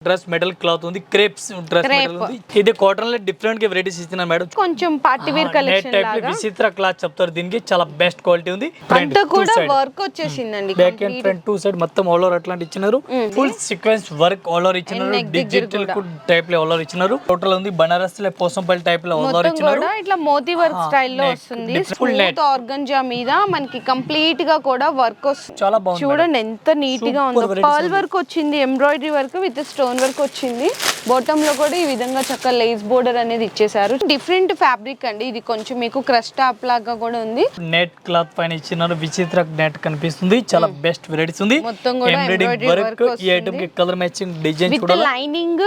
Dress metal cloth ఉంది, crepes dress metal ఉంది. ఇది కాటన్ లో డిఫరెంట్ గా వెరైటీస్ ఇస్తున్నా మేడం. కొంచెం పార్టీ వేర్ కలెక్షన్ లాగా విచిత్ర క్లాత్ చెప్తారు దీనికి, చాలా బెస్ట్ క్వాలిటీ ఉంది. అంతా కూడా వర్క్ వచ్చేసిందండి. Back and front two side మొత్తం ఆల్ ఓవర్ అట్లాంటి ఇచ్చినారు. Full sequence work all over ఇచ్చినారు. డిజిటల్ టైప్ లో ఆల్ ఓవర్ ఇచ్చినారు. టోటల్ ఉంది బనారస్ లో పోసంపల్లి టైప్ లో ఆల్ ఓవర్ ఇచ్చినారు. ఇట్లా మోతీ వర్క్ స్టైల్ లో వస్తుంది. స్మూత్ ఆర్గంజా మీద మనకి కంప్లీట్ గా కూడా వర్క్ వస్తుంది. చాలా బాగుంది. చూడండి ఎంత నీట్ గా ఉందో. పర్ల్ వర్క్ వచ్చింది, embroidery work with stone work వచ్చింది. బాటమ్ లో కూడా ఈ విధంగా చక్కగా లేస్ బోర్డర్ అనేది ఇచ్చేసారు. డిఫరెంట్ ఫ్యాబ్రిక్ అండి. ఇది కొంచెం మీకు క్రష్ టాప్ లాగా కూడా ఉంది. నెట్ క్లాత్ పైన ఇచ్చినారు. విచిత్ర నెట్ కనిపిస్తుంది. చాలా బెస్ట్ వెరైటీస్ ఉంది. మొత్తం కూడా ఎంబ్రాయిడరీ వర్క్ ఈ ఐటమ్ కి colour matching design with lining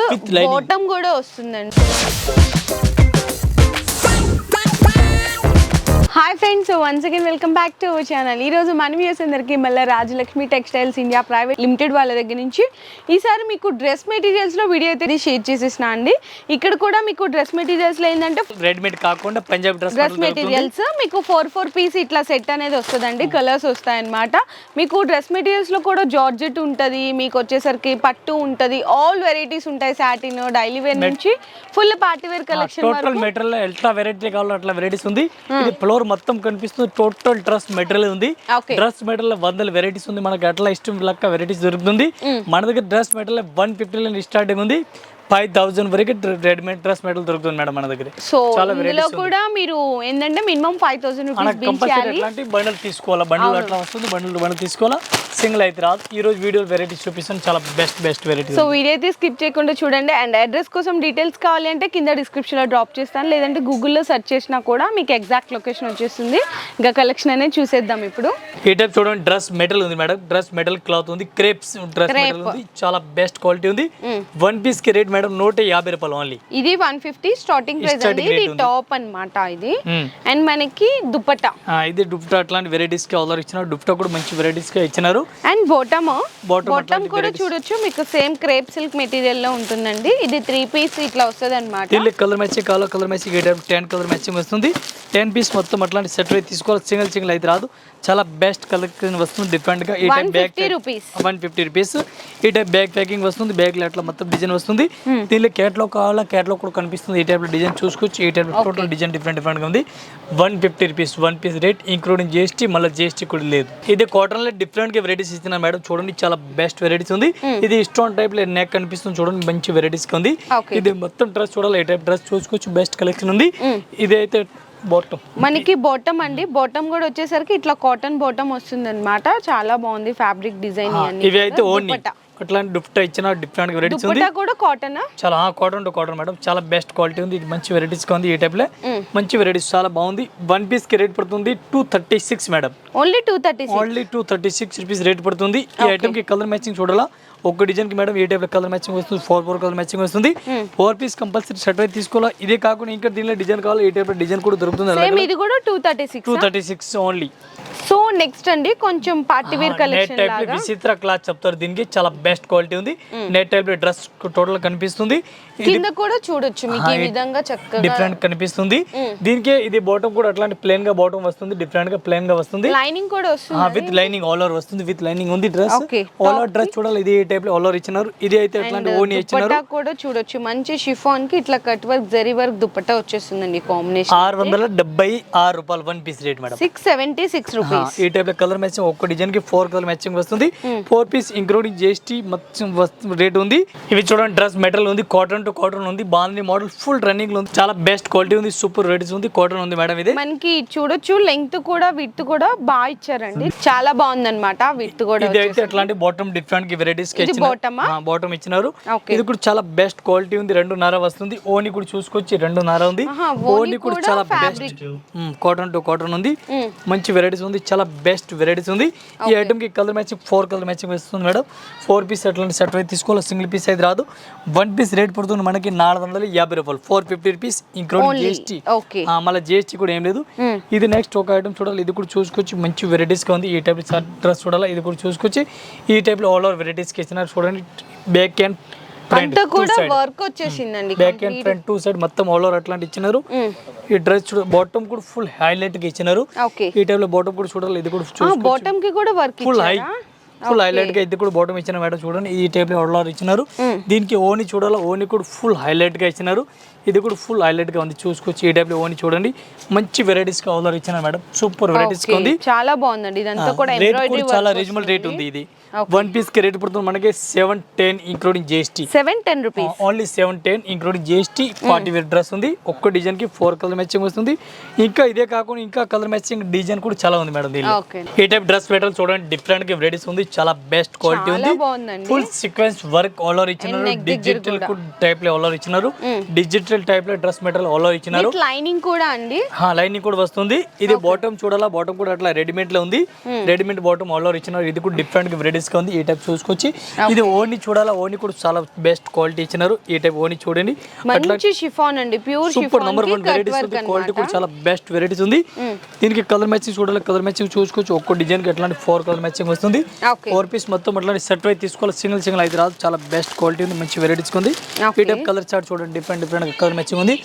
bottom కూడా వస్తుందండి. Hi friends, once again welcome back to our channel. ఈ రోజు మన వ్యూస్ అందరికీ మళ్ళీ Rajalakshmi textiles India private limited వాళ్ళ దగ్గర నుంచి ఈసారి మీకు డ్రెస్ మెటీరియల్స్ లో వీడియో అయితే షేర్ చేసేసిన అండి. ఇక్కడ కూడా మీకు డ్రెస్ మెటీరియల్స్ లో ఏంటంటే రెడీమేడ్ కాకుండా పంజాబ్ డ్రెస్ మెటీరియల్స్ మీకు 4 పీస్ ఇట్లా సెట్ అనేది వస్తుందండి. కలర్స్ వస్తాయన్నమాట. మీకు డ్రెస్ మెటీరియల్స్ లో కూడా జార్జెట్ ఉంటది, మీకు వచ్చేసరికి పట్టు ఉంటది, ఆల్ వెరైటీస్ ఉంటాయి. సాటిన్, డైలీ వేర్ నుంచి full party wear collection total material ఎట్లా వెరైటీ కావాలో అట్లా వెరైటీస్ ఉంది. ఇది ఫ్లోర్ మొత్తం కనిపిస్తుంది. టోటల్ డ్రెస్ మెటీరియల్ ఉంది. డ్రెస్ మెటీరియల్ 100 వెరైటీస్ ఉంది. మనకి అట్లా ఇష్టం లెక్క వెరైటీస్ దొరుకుతుంది. మన దగ్గర డ్రెస్ మెటీరియల్ 150 స్టార్టింగ్ ఉంది. 5000 వరకు రెడీమేడ్ డ్రెస్ మెటీరియల్ దొరుకుతుంది మేడం మన దగ్గర. సో ఇందులో కూడా మీరు ఏంటంటే మినిమం 5000 రూపీస్ బిల్ చేయాలి. అట్లాంటి బండిల్ తీసుకోవాలా, బండిల్ అట్లా వస్తుంది. బండిల్ తీసుకోవాలా, సింగిల్ అయితే రాదు. ఈ రోజు వీడియో వెరైటీస్ చూపిస్తాను, చాలా బెస్ట్ వెరైటీ. సో వీడియో అయితే స్కిప్ చేయకుండా చూడండి. అండ్ అడ్రస్ కోసం డీటెయిల్స్ కావాలి అంటే కింద డిస్క్రిప్షన్ లో డ్రాప్ చేస్తాను, లేదంటే గూగుల్లో సెర్చ్ చేసినా కూడా మీకు ఎగ్జాక్ట్ లొకేషన్ వచ్చేస్తుంది. ఇంకా కలెక్షన్ అనేది చూసేద్దాం ఇప్పుడు. ఈ టైప్ చూడండి, డ్రెస్ మెటీరియల్ ఉంది మేడం. డ్రెస్ మెటీరియల్ క్లాత్ ఉంది, క్రేప్స్ డ్రెస్ మెటీరియల్ ఉంది. చాలా బెస్ట్ క్వాలిటీ ఉంది. 1 పీస్ కి రేట్ మేడం 150 రూపాయలు ఓన్లీ. ఇది 150 స్టార్టింగ్ ప్రైస్ అండి. ఇది టాప్ అన్నమాట ఇది. అండ్ మనకి దుపట్టా, ఇది దుపట్టా అట్లాంటి వెరైటీస్ కి ఆర్డర్ ఇచ్చినారు. దుపట్టా కూడా మంచి వెరైటీస్ కి ఇచ్చినారు. అండ్ బాటమ్ కూడా చూడొచ్చు, మీకు సేమ్ క్రేప్ సిల్క్ మెటీరియల్ లో ఉంటుందండి. ఇది 3 పీస్ ఇట్లా వస్తుంది అనమాట. దీనికి కలర్ మ్యాచింగ్ కావాలో కలర్ మ్యాచింగ్ 10 కలర్ మ్యాచింగ్ వస్తుంది. 10 పీస్ మొత్తం అట్లాంటి సెట్ అయితే తీసుకోవాలి. సింగిల్ అయితే రాదు. చాలా బెస్ట్ కలెక్షన్ వస్తుంది. డిఫరెంట్ గా ఈ టైప్ బ్యాగ్ 150 రూపీస్. ఈ టైప్ బ్యాగ్ ప్యాకింగ్ వస్తుంది. బ్యాగ్ లో అట్లా మొత్తం డిజైన్ వస్తుంది. దీనిలో కేటలాగ్ కావాలా, కేటలాగ్ కూడా కనిపిస్తుంది. ఈ టైప్ లో డిజైన్ చూసుకోవచ్చు. ఈ టైప్ టోటల్ డిజైన్ డిఫరెంట్ గా ఉంది. 150 rupees 1 piece rate, including GST. మళ్ళీ GST కూడా లేదు. ఇది కాటన్ లో డిఫరెంట్ గా వెరైటీస్ ఇస్తున్నా మేడం. చూడండి, చాలా బెస్ట్ వెరైటీస్ ఉంది. ఇది స్టోన్ టైప్ లో నెక్ కనిపిస్తుంది. చూడండి, మంచి వెరైటీస్ ఉంది. ఇది మొత్తం డ్రెస్ చూడాలి. ఈ టైప్ డ్రెస్ చూసుకోవచ్చు. బెస్ట్ కలెక్షన్ ఉంది. ఇది అయితే బాటమ్, మనకి బాటమ్ అండి. బాటమ్ కూడా వచ్చేసరికి ఇట్లా కాటన్ బాటమ్ వస్తుంది అనమాట. చాలా బాగుంది ఫ్యాబ్రిక్ డిజైన్. ఇవి అయితే ఓన్లీ అట్లాంటి దుపట్టా ఇచ్చిన డిఫరెంట్ వెరైటీస్ ఉంది. కూడా కాటన్, చాలా కాటన్ టు కాటన్ మేడం. చాలా బెస్ట్ క్వాలిటీ ఉంది. ఇది మంచి వెరైటీస్ ఉంది. ఈ టైప్ లో మంచి వెరైటీస్ చాలా బాగుంది. 1 పీస్ కి రేట్ పడుతుంది 236 మేడం. ఓన్లీ 236 రూపీస్ రేట్ పడుతుంది. ఈ ఐటమ్ కి కలర్ మ్యాచింగ్ చూడాలా. ఒక డిజైన్ కి మేడం ఈ టైప్ లో కలర్ మ్యాచింగ్ వస్తుంది. 4 కలర్ మ్యాచింగ్ వస్తుంది. 4 పీస్ కంపల్సరీ షర్ట్ అయితే తీసుకోవాలా. ఇదే కాకుండా ఇంకా దీనిలో డిజైన్ కావాలి. ఈ టైప్ లో డిజైన్ కూడా దొరుకుతుంది. ఇది కూడా 236 ఓన్లీ. సో నెక్స్ట్ అండి కొంచెం పార్టీ వేర్ కలెక్షన్ లాగా విచిత్ర క్లాత్ చెప్తారు దీనికి, చాలా బెస్ట్ క్వాలిటీ ఉంది. నెట్ టైప్ లో డ్రెస్ టోటల్ కనిపిస్తుంది. కింద కూడా చూడొచ్చు మీకు ఈ విధంగా చక్కగా డిఫరెంట్ కనిపిస్తుంది. దీనికి ఇది బాటమ్ కూడా అట్లాంటి ప్లేన్ గా బాటమ్ వస్తుంది. డిఫరెంట్ గా ప్లేన్ గా వస్తుంది. లైనింగ్ కూడా వస్తుంది. విత్ లైనింగ్ ఆల్ ఓవర్ వస్తుంది. విత్ లైనింగ్ ఉంది డ్రెస్. ఆల్ ఓవర్ డ్రెస్ చూడాలి. ఇది టైప్ లో ఆల్ ఓవర్ ఇచ్చినారు. ఇది అయితే అట్లాంటి ఓని ఇచ్చినారు. దుపట్టా కూడా చూడొచ్చు. మంచి షిఫాన్ కి ఇట్లా cut work zari work dupatta వచ్చేస్తుందండి. కాంబినేషన్ 676 రూపాయలు 1 పీస్ రేట్ మేడం. 676 రూపీస్. ఈ టైప్ లో కలర్ మ్యాచింగ్ ఒక్క డిజైన్ కి 4 కలర్ మ్యాచింగ్ వస్తుంది. 4 పీస్ ఇంక్లూడింగ్ GST మొత్తం రేట్ ఉంది. ఇవి చూడండి, డ్రెస్ మెటీరియల్ ఉంది. కాటన్ టు కాటన్ ఉంది. బాగుంది మోడల్, ఫుల్ రన్నింగ్ లో ఉంది. చాలా బెస్ట్ క్వాలిటీ ఉంది. సూపర్ రేట్స్ ఉంది. కాటన్ ఉంది మేడం. ఇది మనకి చూడొచ్చు. లెంగ్త్ కూడా విడ్త్ కూడా బాగా ఇచ్చారండి. చాలా బాగుంది అనమాట. విడ్త్ కూడా ఇది అయితే అట్లాంటి బాటమ్ డిఫరెంట్ కి వెరైటీస్ కి బాటమ్ ఇచ్చినారు. ఇది కూడా చాలా బెస్ట్ క్వాలిటీ ఉంది. 2.5 వస్తుంది. ఓని కూడా చూసుకోవచ్చు. 2.5 ఉంది. ఓని కూడా చాలా బెస్ట్ కాటన్ టు కాటన్ ఉంది. మంచి వెరైటీస్ ఉంది. చాలా బెస్ట్ వెరైటీస్ ఉంది. ఈ ఐటమ్ కి కలర్ మ్యాచింగ్ 4 కలర్ మ్యాచింగ్ వస్తుంది మేడం. 4 పీస్ అట్లాంటి సెట్ అయితే తీసుకోవాలి. సింగిల్ పీస్ అయితే రాదు. 1 పీస్ రేట్ పడుతుంది మనకి 450 రూపాయలు. 450 రూపీస్ ఇంక్లూడింగ్ GST. మళ్ళీ GST కూడా ఏం లేదు. ఇది నెక్స్ట్ ఒక ఐటమ్ చూడాలి. ఇది కూడా చూసుకోవచ్చు. మంచి వెరైటీస్ గా ఉంది. ఈ టైప్ డ్రెస్ చూడాలి. ఇది కూడా చూసుకోవచ్చు. ఈ టైప్ లో ఆల్ ఓవర్ వెరైటీస్ కి ఇచ్చినారు. చూడండి, బ్యాక్ అండ్ అంతా కూడా వర్క్ వచ్చేసిందండి. Back and front two side మొత్తం ఆల్ ఓవర్ అట్లాంటి ఇచ్చినారు. ఈ డ్రెస్ చూడ బాటమ్ కూడా ఫుల్ హైలైట్ గా ఇచ్చినారు. ఈ టైప్ లో బాటమ్ కూడా చూడాలి. ఇది కూడా బాటమ్ కి కూడా work full high full highlight గా ఇది కూడా బాటమ్ ఇచ్చిన మేడం చూడండి ఈ టైప్ లో ఆర్డర్ ఇచ్చినారు దీనికి ఓని చూడాలా ఓని కూడా ఫుల్ హైలైట్ గా ఇచ్చినారు ఇది కూడా ఫుల్ హైలైట్ గా ఉంది చూసుకోవచ్చు ఈ టైప్ లో ఓని చూడండి మంచి వెరైటీస్ గా ఆర్డర్ ఇచ్చినారు మేడం సూపర్ వెరైటీస్ గా ఉంది చాలా బాగుందండి ఇదంతా కూడా రేట్ కూడా చాలా రీజనబుల్ రేట్ ఉంది ఇది వన్ పీస్ కి రేట్ పడుతుంది మనకి 710 including GST 710 rupees only 710 including GST party wear dress ఉంది ఒక్క డిజైన్ కి 4 కలర్ మ్యాచింగ్ వస్తుంది ఇంకా ఇదే కాకుండా ఇంకా కలర్ మ్యాచింగ్ డిజైన్ కూడా చాలా ఉంది మేడం దీనిలో ఈ టైప్ డ్రెస్ మెటీరియల్ చూడండి డిఫరెంట్ గా వెరైటీస్ ఉంది చాలా బెస్ట్ క్వాలిటీ ఉంది full sequence work all over ఇచ్చినారు డిజిటల్ టైప్ లో ఆల్ ఓవర్ ఇచ్చినారు డిజిటల్ టైప్ లో డ్రెస్ మెటీరియల్ ఆల్ ఓవర్ ఇచ్చినారు లైనింగ్ కూడా అండి లైనింగ్ కూడా వస్తుంది ఇది బాటమ్ చూడాలా బాటమ్ కూడా అట్లా రెడీమేడ్ లో ఉంది రెడీమేడ్ బాటమ్ ఆల్ ఓవర్ ఇచ్చినారు ఇది కూడా డిఫరెంట్ గా వెరైటీస్ గా ఉంది ఈ టైప్ చూసుకొచ్చి ఇది ఓని చూడాలా ఓని కూడా చాలా బెస్ట్ క్వాలిటీ ఇచ్చినారు ఈ టైప్ ఓని చూడండి మంచి షిఫాన్ అండి pure super chiffon number 1 varieties ఉంది క్వాలిటీ కూడా చాలా బెస్ట్ వెరైటీస్ ఉంది దీనికి కలర్ మ్యాచింగ్ చూడాలి కలర్ మ్యాచింగ్ చూసుకోవచ్చు ఒక్క డిజైన్ కి అట్లాంటి 4 కలర్ మ్యాచింగ్ వస్తుంది 4 పీస్ మొత్తం అట్లాంటి సెట్ వై తీసుకోవాలి సింగిల్ అయితే రాదు చాలా బెస్ట్ క్వాలిటీ ఉంది మంచి వెరైటీస్ ఉంది ఈ టైప్ కలర్ చార్ట్ చూడండి డిఫరెంట్ కలర్ మ్యాచింగ్ ఉంది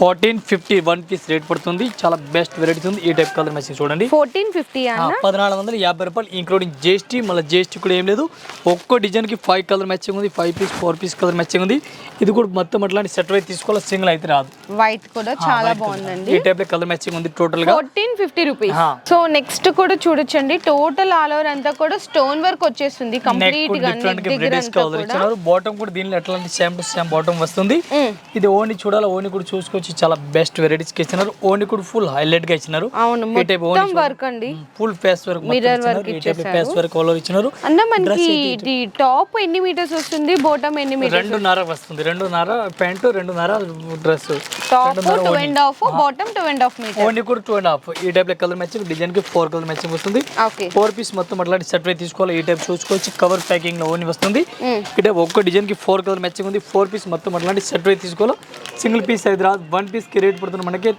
1450 వన్ పీస్ రేట్ పడుతుంది చాలా బెస్ట్ వెరైటీస్ ఉంది ఈ టైప్ కలర్ మ్యాచింగ్ చూడండి 1450 1450 రూపాయలు ఇంక్లూడింగ్ జిఎస్టీ మళ్ళీ జిఎస్టీ కూడా ఏం లేదు ఒక్కో డిజైన్ కి 5 కలర్ మ్యాచింగ్ ఉంది 5 పీస్ 4 పీస్ కలర్ మ్యాచింగ్ ఉంది ఇది కూడా మొత్తం అట్లాంటి సెట్ వై తీసుకోవాలి సింగిల్ అయితే రాదు వైట్ కూడా చాలా బాగుందండి ఈ టైప్ లో కలర్ మ్యాచింగ్ ఉంది టోటల్ గా 1450 రూపీస్ సో నెక్స్ట్ కూడా చూడొచ్చండి టోటల్ ఆల్ ఓవర్ అంతా కూడా స్టోన్ వర్క్ వచ్చేస్తుంది కంప్లీట్ గా బాటమ్ కూడా దీనిలో ఎట్లాంటి సేమ్ టు సేమ్ బాటమ్ వస్తుంది ఇది ఓని చూడాలి ఓని కూడా చూసుకోవచ్చు చాలా బెస్ట్ వెరైటీస్ కి ఇచ్చినారు ఓని కూడా ఫుల్ హైలైట్ గా ఇచ్చినారు ఈ టైప్ ఓని వర్క్ అండి full face work mirror work ఇచ్చేసారు ఫేస్ వర్క్ ఆల్ ఓవర్ ఇచ్చినారు అన్న మనకి ఇది టాప్ ఎన్ని మీటర్స్ వస్తుంది బాటమ్ ఎన్ని మీటర్స్ 2.5 వస్తుంది 2.5 pant 2.5 dress top 2.5 bottom 2.5 metre ఓని కూడా 2.5 ఈ టైప్ లో కలర్ మ్యాచింగ్ డిజైన్ కి 4 కలర్ మ్యాచింగ్ వస్తుంది 4 పీస్ మొత్తం అట్లాంటి సెట్ వై తీసుకోవాలి ఈ టైప్ చూసుకోవచ్చు కవర్ ప్యాకింగ్ లో ఓని వస్తుంది ఈ టైప్ ఒక్క డిజైన్ కి 4 కలర్ మ్యాచింగ్ ఉంది 4 పీస్ మొత్తం అట్లాంటి సెట్ వై తీసుకోవాలి సింగిల్ పీస్ అయితే రాదు వన్ పీస్ కి రేట్ పడుతుంది మనకి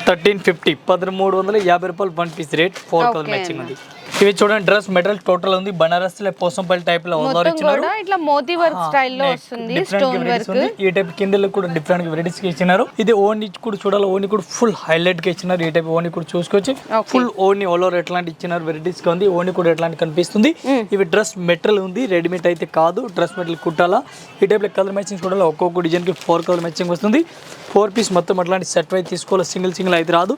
1350 రూపాయలు one piece rate 4 colour matching ఉంది ఇవి చూడండి డ్రెస్ మెటీరియల్ టోటల్ ఉంది బనారస్ లో పోసంపల్లి టైప్ లో ఆర్డర్ ఇచ్చినారు ఇట్లా మోతీ వర్క్ స్టైల్ లో వస్తుంది స్టోన్ వర్క్ ఈ టైప్ కిందలో కూడా డిఫరెంట్ వెరైటీస్ కి ఇచ్చినారు ఇది ఓని కూడా చూడాలి ఓని కూడా ఫుల్ హైలైట్ గా ఇచ్చినారు ఈ టైప్ ఓని కూడా చూసుకోవచ్చు ఫుల్ ఓని ఆల్ ఓవర్ ఎట్లాంటి ఇచ్చినారు వెరైటీస్ గా ఉంది ఓని కూడా ఎట్లాంటి కనిపిస్తుంది ఇవి డ్రెస్ మెటీరియల్ ఉంది రెడీమేడ్ అయితే కాదు డ్రెస్ మెటీరియల్ కుట్టాలా ఈ టైప్ లో కలర్ మ్యాచింగ్ చూడాలి ఒక్కొక్క డిజైన్ కి 4 కలర్ మ్యాచింగ్ వస్తుంది 4 పీస్ మొత్తం అట్లాంటి సెట్ వై తీసుకోవాలి సింగిల్ అయితే రాదు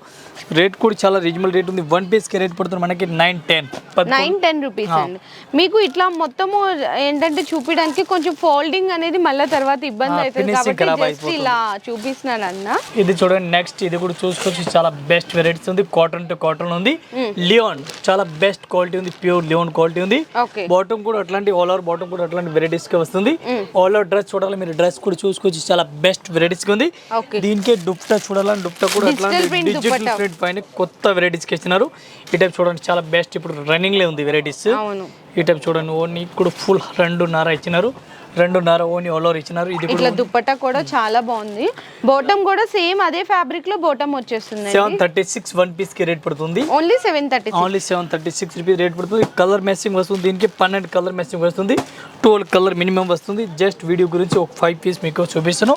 రేట్ కూడా చాలా రీజనబుల్ రేట్ ఉంది వన్ పీస్ కి రేట్ పడుతుంది మనకి 910 రూపీస్ అండి మీకు ఇట్లా మొత్తము ఏంటంటే చూపించడానికి కొంచెం ఫోల్డింగ్ అనేది మళ్ళీ తర్వాత ఇబ్బంది అవుతుంది కాబట్టి జస్ట్ ఇలా చూపిస్తున్నాను అన్న ఇది చూడండి నెక్స్ట్ ఇది కూడా చూసుకోవచ్చు చాలా బెస్ట్ వెరైటీస్ ఉంది కాటన్ టు కాటన్ ఉంది లియోన్ చాలా బెస్ట్ క్వాలిటీ ఉంది ప్యూర్ లియోన్ క్వాలిటీ ఉంది బాటమ్ కూడా అట్లాంటి ఆల్ ఓవర్ బాటమ్ కూడా అట్లాంటి వెరైటీస్ గా వస్తుంది ఆల్ ఓవర్ డ్రెస్ చూడాలి మీరు డ్రెస్ కూడా చూసుకోవచ్చు చాలా బెస్ట్ వెరైటీస్ గా ఉంది దీనికి దుప్టా చూడాలని దుప్టా కూడా అట్లాంటి డిజిటల్ ప్రింట్ పైన కొత్త వెరైటీస్ కి ఇచ్చినారు ఈ టైప్ చూడండి చాలా బెస్ట్ ఇప్పుడు రన్నింగ్ లో ఉంది వెరైటీస్ ఈ టైప్ చూడండి ఓని కూడా ఫుల్ 2.5 ఇచ్చినారు 2.5 ఓని ఆల్ ఓవర్ ఇచ్చినారు ఇది ఇట్లా దుపట్టా కూడా చాలా బాగుంది బాటమ్ కూడా సేమ్ అదే ఫ్యాబ్రిక్ లో బాటమ్ వచ్చేస్తుంది 736 వన్ పీస్ కి రేట్ పడుతుంది ఓన్లీ 736 రూపీస్ రేట్ పడుతుంది కలర్ మ్యాచింగ్ వస్తుంది దీనికి 12 కలర్ మ్యాచింగ్ వస్తుంది 12 కలర్ మినిమం వస్తుంది జస్ట్ వీడియో గురించి ఒక 5 పీస్ మీకు చూపిస్తాను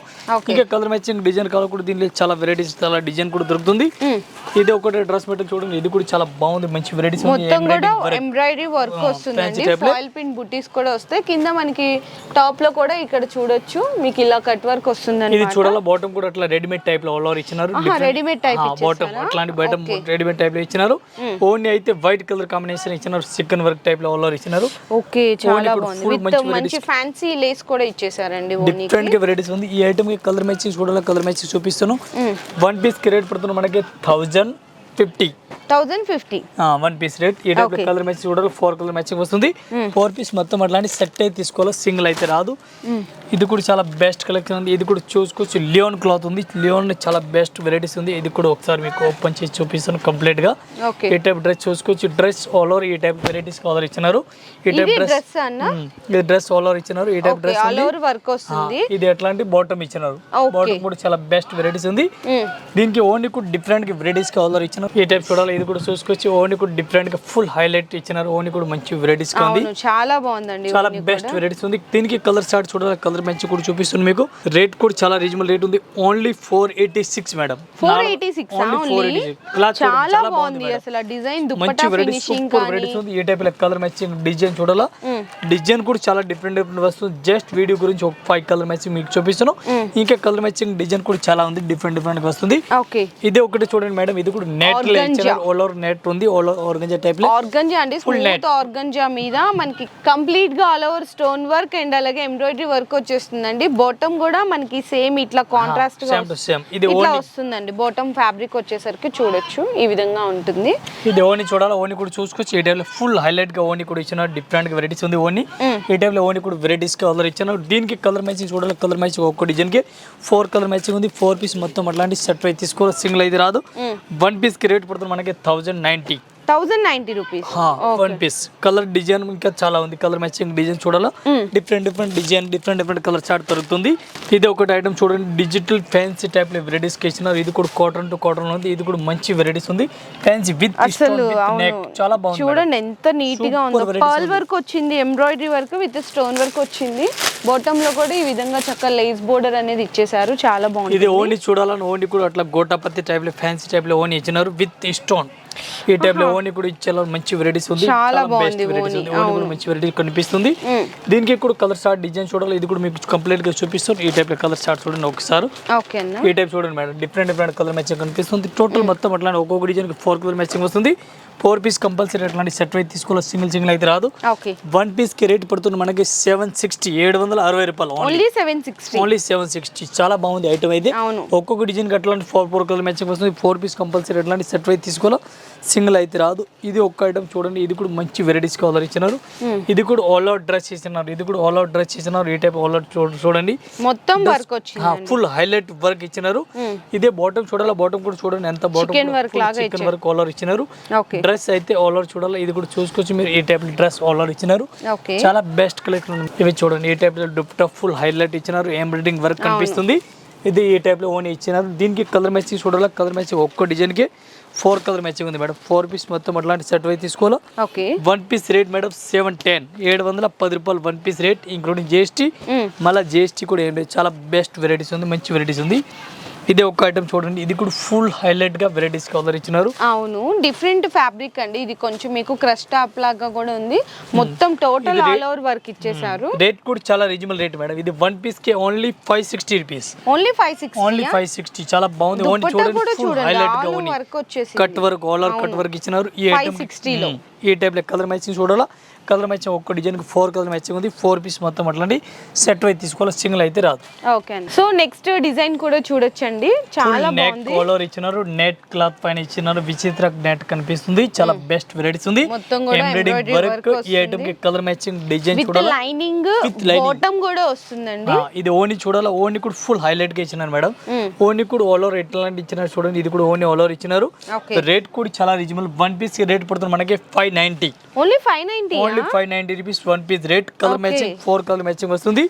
ఇంకా కలర్ మ్యాచింగ్ డిజైన్ కావాలి కూడా దీనిలో చాలా వెరైటీస్ చాలా డిజైన్ కూడా దొరుకుతుంది ఇది ఒకటి డ్రెస్ మెటీరియల్ చూడండి ఇది కూడా చాలా బాగుంది మంచి వెరైటీస్ మొత్తం కూడా ఎంబ్రాయిడరీ వర్క్ వస్తుందండి ఫాయిల్ పిన్ బుటీస్ కూడా వస్తాయి కింద మనకి టాప్ లో కూడా ఇక్కడ చూడొచ్చు మీకు ఇలా కట్ వర్క్ వస్తుందండి ఇది చూడాలా బాటమ్ కూడా అట్లా రెడీమేడ్ టైప్ లో ఆల్ ఓవర్ ఇచ్చినారు రెడీమేడ్ టైప్ బాటమ్ అట్లాంటి బాటమ్ రెడీమేడ్ టైప్ లో ఇచ్చినారు ఓన్లీ అయితే వైట్ కలర్ కాంబినేషన్ ఇచ్చినారు చికెన్ వర్క్ టైప్ లో ఆల్ ఓవర్ ఇచ్చినారు ఓకే చాలా బాగుంది విత్ మంచి ఫ్యాన్సీ లేస్ కూడా ఇచ్చేసారండి డిఫరెంట్ గా వెరైటీస్ ఉంది ఈ ఐటమ్ కి కలర్ మ్యాచింగ్ చూడాలా కలర్ మ్యాచింగ్ చూపిస్తాను వన్ పీస్ కి రేట్ పడుతుంది మనకి 1050 వన్ పీస్ రేట్ ఈ టైప్ కలర్ మ్యాచింగ్ చూడాలి 4 కలర్ మ్యాచింగ్ వస్తుంది 4 పీస్ మొత్తం అట్లాంటి సెట్ అయితే తీసుకోవాలి సింగిల్ అయితే రాదు ఇది కూడా చాలా బెస్ట్ కలెక్షన్ ఉంది ఇది కూడా చూసుకోవచ్చు లియోన్ క్లాత్ ఉంది లియోన్ చాలా బెస్ట్ వెరైటీస్ ఉంది ఇది కూడా ఒకసారి మీకు ఓపెన్ చేసి చూపిస్తాను కంప్లీట్ గా ఈ టైప్ డ్రెస్ చూసుకోవచ్చు డ్రెస్ ఆల్ ఓవర్ ఈ టైప్ వెరైటీస్ ఆర్డర్ ఇచ్చినారు ఈ టైప్ డ్రెస్ ఇది డ్రెస్ ఆల్ ఓవర్ ఇచ్చినారు ఈ type dress all over work వస్తుంది ఇది అట్లాంటి బాటమ్ ఇచ్చినారు బాటమ్ కూడా చాలా బెస్ట్ వెరైటీస్ ఉంది దీనికి ఓన్లీ కూడా డిఫరెంట్ వెరైటీస్ కి ఆర్డర్ ఇచ్చినారు ఈ టైప్ చూడాలి. ఇది కూడా చూసుకొచ్చి ఓని కూడా డిఫరెంట్ గా ఫుల్ హైలైట్ ఇచ్చినారు. ఓని కూడా మంచి వెరైటీస్ గా ఉంది, చాలా బాగుందండి, చాలా బెస్ట్ వెరైటీస్ ఉంది. దీనికి కలర్ స్టార్ట్ చూడాలి, కలర్ మంచి కూడా చూపిస్తుంది మీకు. రేట్ కూడా చాలా రీజనబుల్ రేట్ ఉంది, ఓన్లీ 486 మేడం. 486 చాలా బాగుంది అసలు డిజైన్, దుపట్టా ఫినిషింగ్ వెరైటీస్ ఉంది. ఈ టైప్ కలర్ మ్యాచింగ్ డిజైన్ చూడాలా, డిజైన్ కూడా చాలా డిఫరెంట్ వస్తుంది. జస్ట్ వీడియో గురించి ఒక 5 కలర్ మ్యాచింగ్ మీకు చూపిస్తాను. ఇంకా కలర్ మ్యాచింగ్ డిజైన్ కూడా చాలా ఉంది, డిఫరెంట్ గా వస్తుంది. ఇది ఒకటి చూడండి మేడం, ఇది కూడా నెట్ ఆల్ ఓవర్ నెట్ ఉంది, ఆల్ ఓవర్ ఆర్గంజా టైప్ లో. ఆర్గంజా అండి, స్మూత్ ఆర్గంజా మీద మనకి కంప్లీట్ గా all over stone work and అలాగే ఎంబ్రాయిడరీ వర్క్ వచ్చేస్తుందండి. బాటమ్ కూడా మనకి సేమ్ ఇట్లా కాంట్రాస్ట్ గా ఇట్లా వస్తుందండి. బాటమ్ ఫ్యాబ్రిక్ వచ్చేసరికి చూడొచ్చు ఈ విధంగా ఉంటుంది. ఇది ఓని చూడాలి, ఓని కూడా చూసుకోవచ్చు. ఈ టైప్ లో ఫుల్ హైలైట్ గా ఓని కూడా ఇచ్చిన డిఫరెంట్ గా వెరైటీస్ ఉంది. ఓని ఈ టైప్ లో ఓని కూడా వెరైటీస్ కలర్ ఇచ్చాను. దీనికి కలర్ మ్యాచింగ్ చూడాలి, కలర్ మ్యాచింగ్ ఒక్క డిజైన్ కి 4 కలర్ మ్యాచింగ్ ఉంది. 4 పీస్ మొత్తం అట్లాంటి సెట్ అయితే తీసుకోవాలి, సింగిల్ అయితే రాదు. 1 పీస్ కి రేట్ పడుతుంది మనకి 1090 రూపీస్. 1 పీస్ కలర్ డిజైన్ ఇంకా చాలా ఉంది, కలర్ మ్యాచింగ్ డిజైన్ చూడాలా, different design, different colour chart దొరుకుతుంది. ఇది ఒకటి ఐటమ్ చూడండి, డిజిటల్ ఫ్యాన్సీ టైప్ లో వెరైటీస్ కి ఇచ్చినారు. ఇది కూడా కాటన్ టు కాటన్ ఉంది, ఇది కూడా మంచి వెరైటీస్ ఉంది. ఫ్యాన్సీ విత్ నెక్ చాలా బాగుంది చూడండి, ఎంత నీట్ గా ఉందో. పర్ల్ వర్క్ వచ్చింది, embroidery work with stone work వచ్చింది. బాటమ్ లో కూడా ఈ విధంగా చక్కగా లేస్ బోర్డర్ అనేది ఇచ్చేసారు, చాలా బాగుంది. ఇది ఓన్లీ చూడాలని ఓన్లీ కూడా అట్లా గోటాపత్తి టైప్ లో ఫ్యాన్సీ టైప్ లో ఓన్లీ ఇచ్చినారు విత్ స్టోన్. ఈ టైప్ లో ఓని కూడా ఇచ్చేలా మంచి వెరైటీస్ ఉంది, చాలా బాగుంది. మంచి వెరైటీ కనిపిస్తుంది. దీనికి కూడా కలర్ స్టార్ట్ డిజైన్ చూడాలి, ఇది కూడా మీకు కంప్లీట్ గా చూపిస్తాను. ఈ టైప్ లో కలర్ స్టార్ట్ చూడండి ఒకసారి. ఈ టైప్ చూడండి మేడం, డిఫరెంట్ కలర్ మ్యాచింగ్ కనిపిస్తుంది. టోటల్ మొత్తం అట్లా ఒక్కొక్క డిజైన్ 4 కలర్ మ్యాచింగ్ వస్తుంది. 4 పీస్ కంపల్సరీ అట్లాంటి సెట్ అయితే తీసుకోవాలి, సింగిల్ అయితే రాదు. 1 పీస్ కి రేట్ పడుతుంది మనకి 760 రూపాయలు, ఓన్లీ 760. చాలా బాగుంది ఐటమ్ అయితే. ఒక్కొక్క డిజైన్ అట్లాంటి 4 కలర్ మ్యాచింగ్ వస్తుంది. 4 పీస్ కంపల్సరీ అట్లాంటి సెట్ అయితే తీసుకోవాలి, సింగిల్ అయితే రాదు. ఇది ఒక్క ఐటమ్ చూడండి, ఇది కూడా మంచి వెరైటీస్ కలర్ ఇచ్చినారు. ఇది కూడా ఆల్ అవుట్ డ్రెస్ ఇచ్చినారు, ఇది కూడా ఆల్ అవుట్ డ్రెస్ ఇచ్చినారు. ఈ టైప్ ఆల్ అవుట్ చూడండి, మొత్తం వర్క్ వచ్చింది, ఫుల్ హైలైట్ వర్క్ ఇచ్చినారు. ఇదే బాటమ్ చూడాలి, బాటమ్ కూడా చూడండి ఎంత bottom chicken work all out ఇచ్చినారు. డ్రెస్ అయితే ఆల్ ఓవర్ చూడాలి, ఇది కూడా చూసుకోవచ్చు మీరు. ఈ టైప్ డ్రెస్ ఆల్ ఓవర్ ఇచ్చినారు, చాలా బెస్ట్ కలెక్షన్. ఇవి చూడండి, ఈ టైప్ లో దుపట్టా ఫుల్ హైలైట్ ఇచ్చినారు, ఎంబ్రాయిడింగ్ వర్క్ కనిపిస్తుంది. ఇది ఈ టైప్ లో ఓన్ ఇచ్చినారు. దీనికి కలర్ మ్యాచింగ్ చూడాలి, కలర్ మ్యాచింగ్ ఒక్క డిజైన్ కి 4 కలర్ మ్యాచింగ్ ఉంది మేడం. 4 పీస్ మొత్తం అట్లాంటి సెట్ అయితే తీసుకోవాలి. 1 పీస్ రేట్ మేడం 710 రూపాయలు 1 పీస్ రేట్, ఇంక్లూడింగ్ GST. మళ్ళీ GST కూడా ఏం లేదు, చాలా బెస్ట్ వెరైటీస్ ఉంది, మంచి వెరైటీస్ ఉంది. ఇదే ఒక ఐటమ్ చూడండి, ఇది కూడా ఫుల్ హైలైట్ గా వెరైటీస్ కలర్ ఇచ్చినారు. అవును, డిఫరెంట్ ఫ్యాబ్రిక్ అండి. ఇది కొంచెం మీకు క్రష్ టాప్ లాగా కూడా ఉంది, మొత్తం టోటల్ ఆల్ ఓవర్ వర్క్ ఇచ్చేసారు. రేట్ కూడా చాలా రీజనబుల్ రేట్ మేడం. ఇది 1 పీస్ కి ఓన్లీ 560 రూపీస్, ఓన్లీ 560. చాలా బాగుంది. ఓన్లీ చూడండి, ఫుల్ హైలైట్ గా ఉంది, వర్క్ వచ్చేసి cut work, all over cut work ఇచ్చినారు. ఈ ఐటమ్ 560 లో ఈ టైప్ లో కలర్ మ్యాచింగ్ చూడాలా, కలర్ మ్యాచింగ్ ఒక్క డిజైన్ కి 4 కలర్ మ్యాచింగ్ ఉంది. 4 పీస్ మొత్తం అట్లాంటి సెట్ అయితే తీసుకోవాలి, సింగిల్ అయితే రాదు. ఓకే, సో నెక్స్ట్ డిజైన్ కూడా చూడొచ్చండి, చాలా బాగుంది. ఆల్ ఓవర్ ఇచ్చినారు, నెట్ క్లాత్ పైన ఇచ్చినారు, విచిత్ర నెట్ కనిపిస్తుంది, చాలా బెస్ట్ వెరైటీస్ ఉంది. Embroidery work. ఈ ఐటమ్ కి కలర్ మ్యాచింగ్ డిజైన్ చూడాలి, లైనింగ్ బాటమ్ కూడా వస్తుందండి. ఇది ఓని చూడాలి, ఓని కూడా ఫుల్ హైలైట్ గా ఇచ్చినారు మేడం. ఓని కూడా ఆల్ ఓవర్ ఎట్లాంటి ఇచ్చినారు చూడండి, ఇది కూడా ఓని ఆల్ ఓవర్ ఇచ్చినారు. రేట్ కూడా చాలా రీజనబుల్. 1 పీస్ కి రేట్ పడుతుంది మనకి 590, only 590 rupees 1 piece rate. Colour matching 4 colour matching వస్తుంది.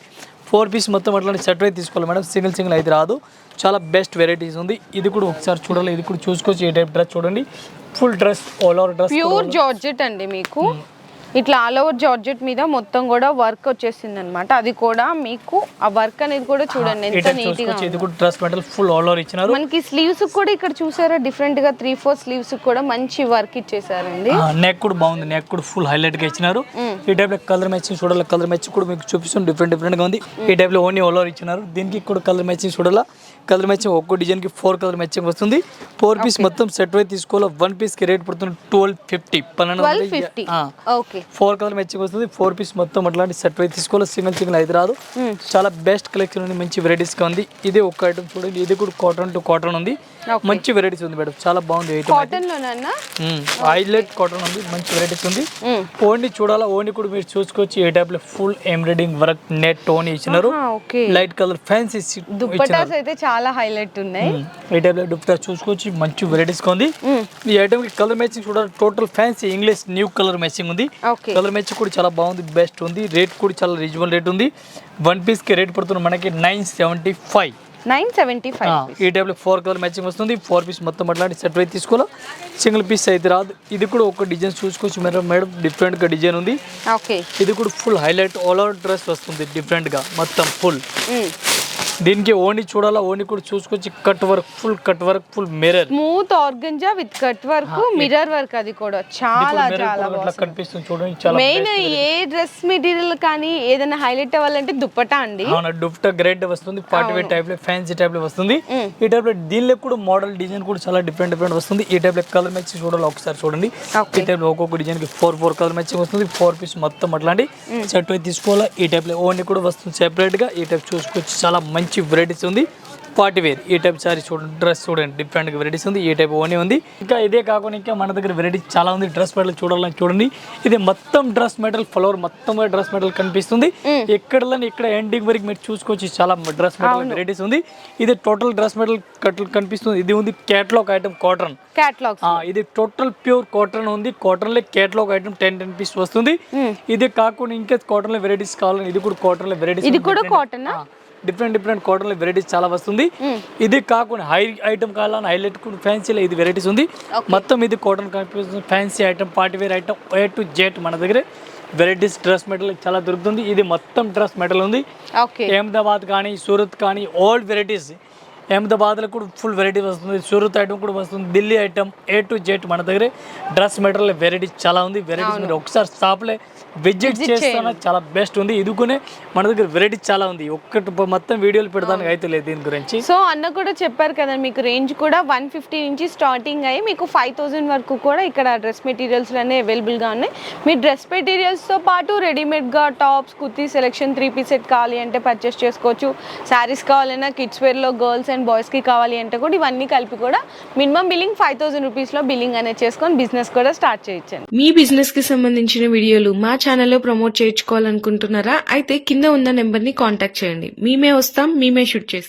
4 పీస్ మొత్తం అట్లాంటి సెట్ అయితే తీసుకోవాలి మేడం, సింగిల్ అయితే రాదు. చాలా బెస్ట్ వెరైటీస్ ఉంది. ఇది కూడా ఒకసారి చూడాలి, ఇది కూడా చూసుకోవచ్చు. ఈ టైప్ డ్రెస్ చూడండి, full dress all over dress, pure georgette అండి. మీకు ఇట్లా ఆల్ ఓవర్ జార్జెట్ మీద మొత్తం కూడా వర్క్ వచ్చేసింది అనమాట. అది కూడా మీకు ఆ వర్క్ అనేది కూడా చూడండి ఎంత నీట్ గా. ఇది కూడా dress material full all over ఇచ్చినారు. మనకి స్లీవ్స్ కూడా ఇక్కడ చూసారా, డిఫరెంట్ గా 3-4 స్లీవ్స్ కూడా మంచి వర్క్ ఇచ్చేసారండి. నెక్ కూడా బాగుంది, నెక్ కూడా ఫుల్ హైలైట్ గా ఇచ్చినారు. ఈ టైప్ లో కలర్ మ్యాచింగ్ చూడాలి, కలర్ మ్యాచింగ్ కూడా మీకు చూపిస్తుంది, డిఫరెంట్ గా ఉంది. ఈ టైప్ లో ఓన్లీ ఆల్ ఓవర్ ఇచ్చినారు. దీనికి కూడా కలర్ మ్యాచింగ్ చూడాలా, కలర్ మ్యాచింగ్ ఒక్కో డిజైన్ కి 4 కలర్ మ్యాచింగ్ వస్తుంది. 4 పీస్ మొత్తం సెట్ అయితే తీసుకోవాలి. 1 పీస్ కి రేట్ పడుతుంది 1250. 4 కలర్ మ్యాచింగ్ వస్తుంది. 4 పీస్ మొత్తం అట్లాంటి సెట్ అయితే తీసుకోవాలి, సింగిల్ అయితే రాదు. చాలా బెస్ట్ కలెక్షన్ ఉంది, మంచి వెరైటీస్ గా ఉంది. ఇది ఒక ఐటమ్ చూడండి, ఇది కూడా కాటన్ టు కాటన్ ఉంది, మంచి వెరైటీస్ ఉంది మేడం, చాలా బాగుంది. హైలైట్ కాటన్ ఉంది, మంచి వెరైటీస్ ఉంది. ఓన్లీ చూడాలా, ఓన్లీ కూడా మీరు చూసుకోవచ్చు. ఈ టైప్ లో full embroidering work net own ఇచ్చినారు, లైట్ కలర్ ఫ్యాన్సీ దుపట్టాస్ అయితే చాలా హైలైట్ ఉన్నాయి. ఈ టైప్ లో దుపట్టా చూసుకోవచ్చు, మంచి వెరైటీస్ గా ఉంది. ఈ ఐటమ్ కి కలర్ మ్యాచింగ్ చూడాలి, total fancy English new colour matching ఉంది. కలర్ మ్యాచింగ్ కూడా చాలా బాగుంది, బెస్ట్ ఉంది. రేట్ కూడా చాలా రీజనబుల్ రేట్ ఉంది. 1 పీస్ కి రేట్ పడుతుంది మనకి 975. 975. ఈ టైప్లో 4 కలర్ మ్యాచింగ్ వస్తుంది. 4 పీస్ మొత్తం అట్లాంటి సెట్ అయితే తీసుకోవాలి, సింగిల్ పీస్ అయితే రాదు. ఇది కూడా ఒక డిజైన్ చూసుకోవచ్చు మేడం, డిఫరెంట్గా డిజైన్ ఉంది. ఓకే, ఇది కూడా full highlight all over dress వస్తుంది డిఫరెంట్గా మొత్తం ఫుల్. దీనికి ఓని చూడాలా, ఓని కూడా చూసుకోవచ్చు. Cut work, full mirror, smooth organza with cut work, mirror work. అది కూడా చాలా కనిపిస్తుంది చూడండి. చాలా మెయిన్ ఏ డ్రెస్ మెటీరియల్ కానీ ఏదైనా హైలైట్ అవ్వాలంటే దుప్పటా అండి. అవునా, దుప్పటా గ్రేడ్ వస్తుంది. పార్టీ వేర్ టైప్ లో, ఫ్యాన్సీ టైప్ లో వస్తుంది. ఈ టైప్ లో దీనిలో కూడా మోడల్ డిజైన్ కూడా చాలా డిఫరెంట్ వస్తుంది. ఈ టైప్ లో కలర్ మ్యాచింగ్ చూడాలి ఒకసారి చూడండి. ఈ టైప్ లో ఒక్కొక్క డిజైన్ కి 4 కలర్ మ్యాచింగ్ వస్తుంది. 4 పీస్ మొత్తం అట్లాంటి సెట్ అయితే తీసుకోవాలా. ఈ టైప్ లో ఓని కూడా వస్తుంది సెపరేట్ గా. ఈ టైప్ చూసుకోవచ్చు, చాలా మంచి వెరైటీస్ ఉంది. పార్టీ వేర్ ఈ టైప్ సారీ చూడండి, డ్రెస్ చూడండి, డిఫరెంట్ వెరైటీస్ ఉంది. ఈ టైప్ ఓనీ ఉంది. ఇంకా ఇదే కాకుండా ఇంకా మన దగ్గర వెరైటీస్ చాలా ఉంది. డ్రెస్ మెటీరియల్ చూడాలని చూడండి. ఇది మొత్తం డ్రెస్ మెటీరియల్, ఫ్లవర్ మొత్తం డ్రెస్ మెటీరియల్ కనిపిస్తుంది. ఇక్కడ ఎండింగ్ వరకు మీరు చూసుకోవచ్చు, చాలా డ్రెస్ మెటీరియల్ వెరైటీస్ ఉంది. ఇది టోటల్ డ్రెస్ మెటీరియల్ కనిపిస్తుంది. ఇది ఉంది కేటలాగ్ ఐటమ్ కాటన్. ఇది టోటల్ ప్యూర్ కాటన్ ఉంది. కాటన్ లో కేటలాగ్ ఐటమ్ 10 పీస్ వస్తుంది. ఇది కాకుండా ఇంకా కాటన్ లో వెరైటీస్ కావాలని ఇది కూడా కాటన్ లో వెరైటీస్, ఇది కూడా కాటన్ డిఫరెంట్ కాటన్ లో వెరైటీస్ చాలా వస్తుంది. ఇది కాకుండా హై ఐటమ్ కావాలని హైలైట్ ఫ్యాన్సీలో ఇది వెరైటీస్ ఉంది. మొత్తం ఇది కాటన్ కనిపిస్తుంది. Fancy item, party wear item A to Z మన దగ్గర వెరైటీస్ డ్రెస్ మెటీరియల్ చాలా దొరుకుతుంది. ఇది మొత్తం డ్రెస్ మెటీరియల్ ఉంది. అహ్మదాబాద్ కానీ, సూరత్ కానీ, ఆల్ వెరైటీస్. అహ్మదాబాద్లో కూడా ఫుల్ వెరైటీ వస్తుంది. సూరత్ ఐటమ్ కూడా వస్తుంది. Delhi item A to Z మన దగ్గర డ్రెస్ మెటీరియల్ వెరైటీస్ చాలా ఉంది. వెరైటీస్ మీరు ఒకసారి షాప్లో విజిట్ చేస్తాను, చాలా బెస్ట్ ఉంది. ఇదికునే మన దగ్గర వెరైటీస్ చాలా ఉంది. ఒక్కటి మొత్తం వీడియోలు పెడతానికి అయితే లేదు దీని గురించి. సో అన్న కూడా చెప్పారు కదా, మీకు రేంజ్ కూడా 150 నుంచి స్టార్టింగ్ అయ్యి మీకు 5000 వరకు కూడా ఇక్కడ డ్రెస్ మెటీరియల్స్ అనే అవైలబుల్గా ఉన్నాయి. మీ డ్రెస్ మెటీరియల్స్తో పాటు రెడీమేడ్గా tops, kurti selection, 3 piece set కావాలి అంటే పర్చేస్ చేసుకోవచ్చు. శారీస్ కావాలన్నా, కిడ్స్ వేర్లో గర్ల్స్ అండ్ బాయ్స్కి కావాలి అంటే కూడా ఇవన్నీ కలిపి కూడా మినిమం బిల్లింగ్ 5000 రూపీస్లో బిల్లింగ్ అనేది చేసుకొని బిజినెస్ కూడా స్టార్ట్ చేయొచ్చు. మీ బిజినెస్కి సంబంధించిన వీడియోలు మా ఛానల్లో ప్రమోట్ చేయించుకోవాలనుకుంటున్నారా? అయితే కింద ఉన్న నెంబర్ని కాంటాక్ట్ చేయండి. మేమే వస్తాం, మేమే షూట్ చేస్తాం.